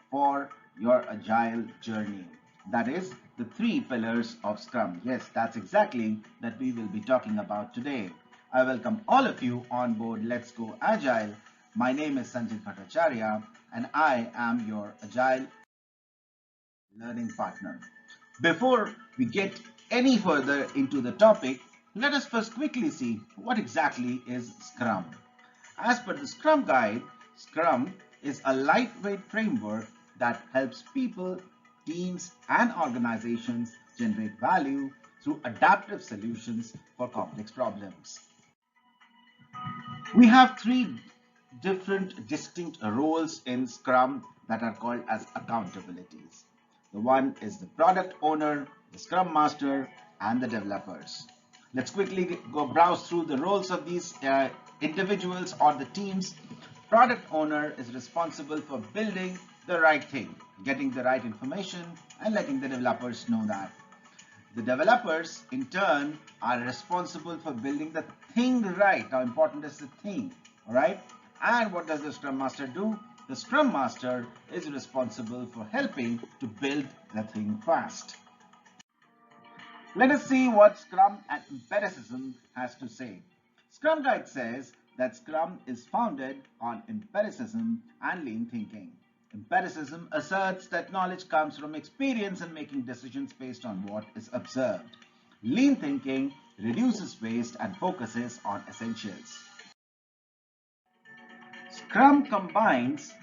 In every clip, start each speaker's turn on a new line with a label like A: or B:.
A: for your agile journey. That is the three pillars of Scrum. Yes, that's exactly that we will be talking about today. I welcome all of you on board Let's Go Agile. My name is Sanjit Bhattacharya and I am your Agile learning partner. Before we get any further into the topic, let us first quickly see what exactly is Scrum. As per the Scrum Guide, Scrum is a lightweight framework that helps people, teams, and organizations generate value through adaptive solutions for complex problems. We have three different distinct roles in Scrum that are called as accountabilities. The one is the product owner, the Scrum Master, and the developers. Let's quickly go browse through the roles of these individuals or the teams. Product owner is responsible for building the right thing, getting the right information, and letting the developers know that. The developers, in turn, are responsible for building the thing right. How important is the thing? All right. And what does the Scrum Master do? The Scrum Master is responsible for helping to build the thing fast. Let us see what Scrum and empiricism has to say. Scrum Guide says that Scrum is founded on empiricism and lean thinking. Empiricism asserts that knowledge comes from experience and making decisions based on what is observed. Lean thinking reduces waste and focuses on essentials. Scrum combines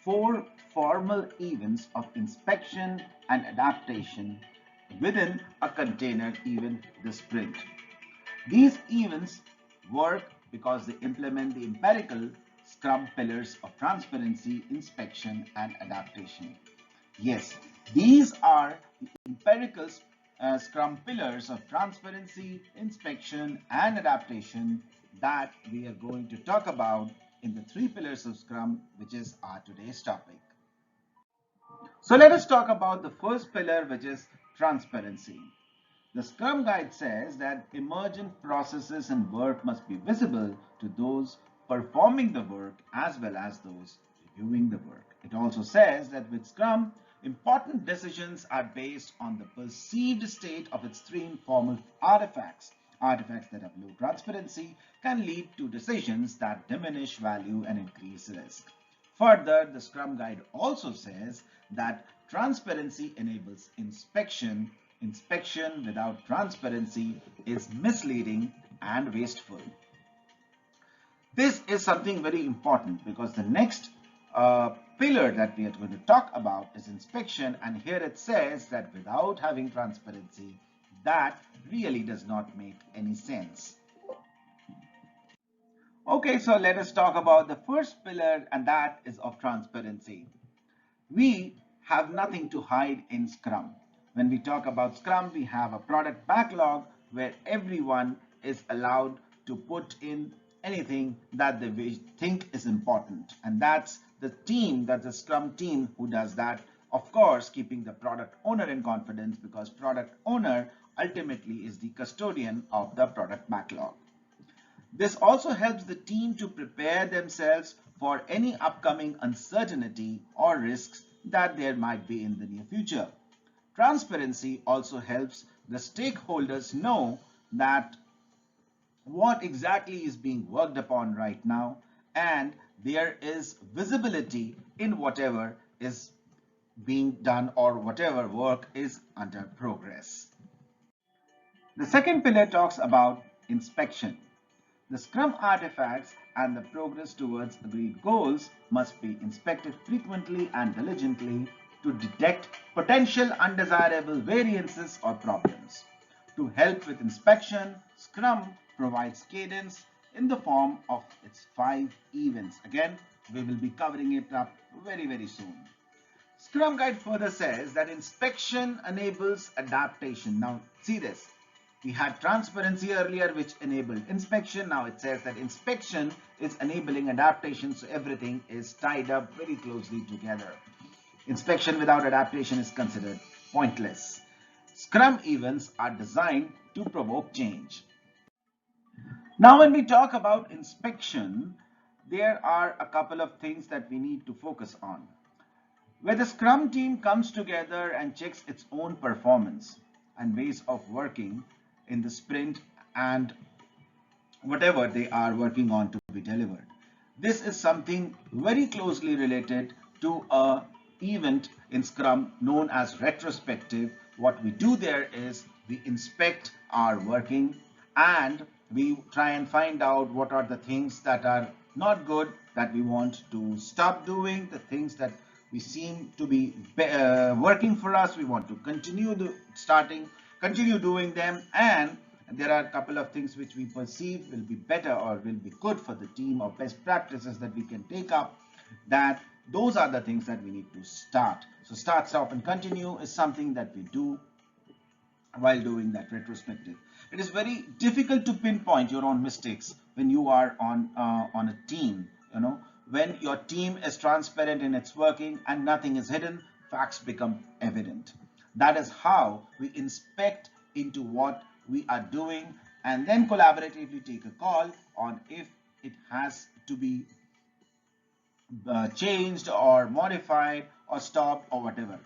A: four formal events of inspection and adaptation within a container event, the sprint. These events work because they implement the empirical Scrum pillars of transparency, inspection, and adaptation. Yes, these are the empirical Scrum pillars of transparency, inspection, and adaptation that we are going to talk about in the three pillars of Scrum, which is our today's topic. So let us talk about the first pillar, which is transparency. The Scrum Guide says that emergent processes and work must be visible to those performing the work as well as those reviewing the work. It also says that with Scrum, important decisions are based on the perceived state of its three informal artifacts. Artifacts that have low transparency can lead to decisions that diminish value and increase risk. Further, the Scrum Guide also says that transparency enables inspection. Inspection without transparency is misleading and wasteful. This is something very important because the next pillar that we are going to talk about is inspection, and here it says that without having transparency, that really does not make any sense. Okay, so let us talk about the first pillar, and that is of transparency. We have nothing to hide in Scrum. When we talk about Scrum, we have a product backlog where everyone is allowed to put in anything that they think is important. And that's the team, that's the Scrum team who does that. Of course, keeping the product owner in confidence, because product owner ultimately is the custodian of the product backlog. This also helps the team to prepare themselves for any upcoming uncertainty or risks that there might be in the near future. Transparency also helps the stakeholders know that what exactly is being worked upon right now, and there is visibility in whatever is being done or whatever work is under progress. The second pillar talks about inspection. The Scrum artifacts and the progress towards agreed goals must be inspected frequently and diligently to detect potential undesirable variances or problems. To help with inspection, Scrum provides cadence in the form of its 5 events. Again, we will be covering it up very soon. Scrum Guide further says that inspection enables adaptation. Now, see this. We had transparency earlier, which enabled inspection. Now it says that inspection is enabling adaptation, so everything is tied up very closely together. Inspection without adaptation is considered pointless. Scrum events are designed to provoke change. Now, when we talk about inspection, there are a couple of things that we need to focus on. where the Scrum team comes together and checks its own performance and ways of working in the sprint and whatever they are working on to be delivered. This is something very closely related to a event in Scrum known as retrospective. What we do there is we inspect our working and we try and find out what are the things that are not good that we want to stop doing, the things that we seem to be working for us, we want to continue doing them, and there are a couple of things which we perceive will be better or will be good for the team, or best practices that we can take up, that those are the things that we need to start. So start, stop, and continue is something that we do while doing that retrospective. It is very difficult to pinpoint your own mistakes when you are on a team. When your team is transparent in its working and nothing is hidden, facts become evident. That is how we inspect into what we are doing and then collaboratively take a call on if it has to be changed or modified or stopped or whatever.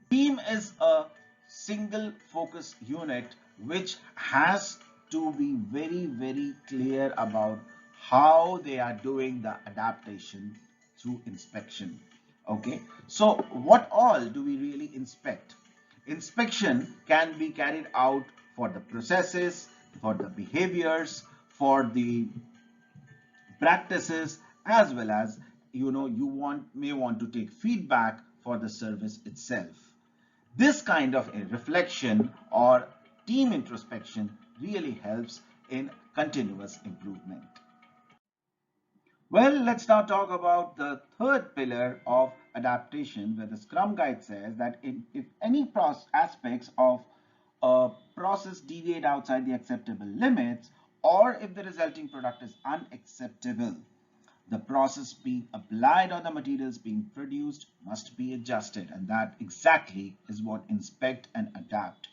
A: Team is a single focus unit which has to be very, very clear about how they are doing the adaptation through inspection. Okay, so what all do we really inspect? Inspection can be carried out for the processes, for the behaviors, for the practices, as well as may want to take feedback for the service itself. This kind of a reflection or team introspection really helps in continuous improvement. Well, let's now talk about the third pillar of adaptation, where the Scrum Guide says that if any aspects of a process deviate outside the acceptable limits, or if the resulting product is unacceptable, the process being applied or the materials being produced must be adjusted, and that exactly is what inspect and adapt.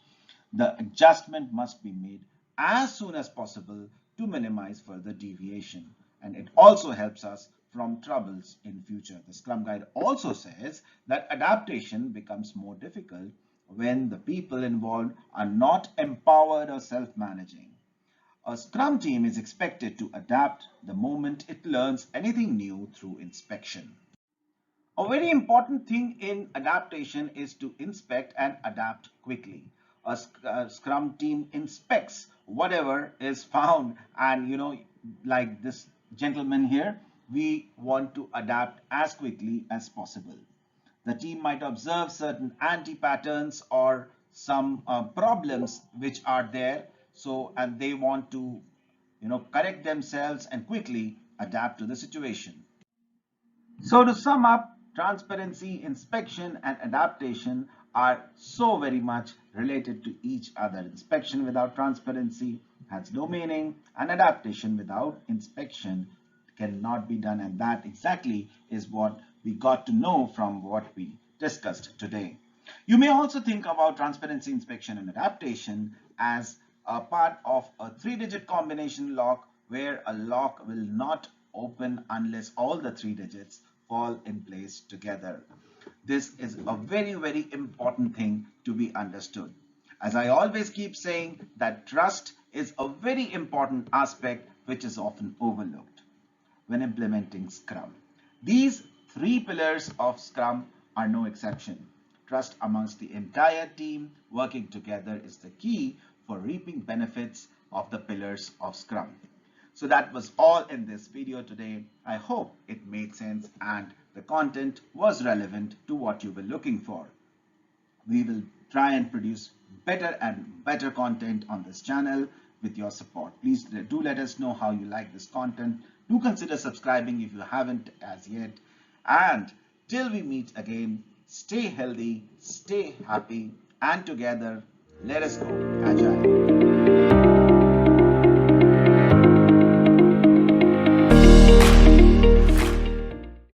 A: The adjustment must be made as soon as possible to minimize further deviation, and it also helps us from troubles in future. The Scrum Guide also says that adaptation becomes more difficult when the people involved are not empowered or self-managing. A Scrum team is expected to adapt the moment it learns anything new through inspection. A very important thing in adaptation is to inspect and adapt quickly. A Scrum team inspects whatever is found, and like this gentleman here, we want to adapt as quickly as possible. The team might observe certain anti-patterns or some problems which are there, and they want to correct themselves and quickly adapt to the situation. So to sum up, transparency, inspection, and adaptation are so very much related to each other. Inspection without transparency has no meaning, and adaptation without inspection cannot be done. And that exactly is what we got to know from what we discussed today. You may also think about transparency, inspection, and adaptation as a part of a three-digit combination lock, where a lock will not open unless all the three digits fall in place together. This is a very, very important thing to be understood. As I always keep saying, that trust is a very important aspect which is often overlooked when implementing Scrum. These three pillars of Scrum are no exception. Trust amongst the entire team working together is the key for reaping benefits of the pillars of Scrum. So that was all in this video today. I hope it made sense and the content was relevant to what you were looking for. We will try and produce better and better content on this channel with your support. Please do let us know how you like this content. Do consider subscribing if you haven't as yet. And till we meet again, stay healthy, stay happy, and together, let us go agile.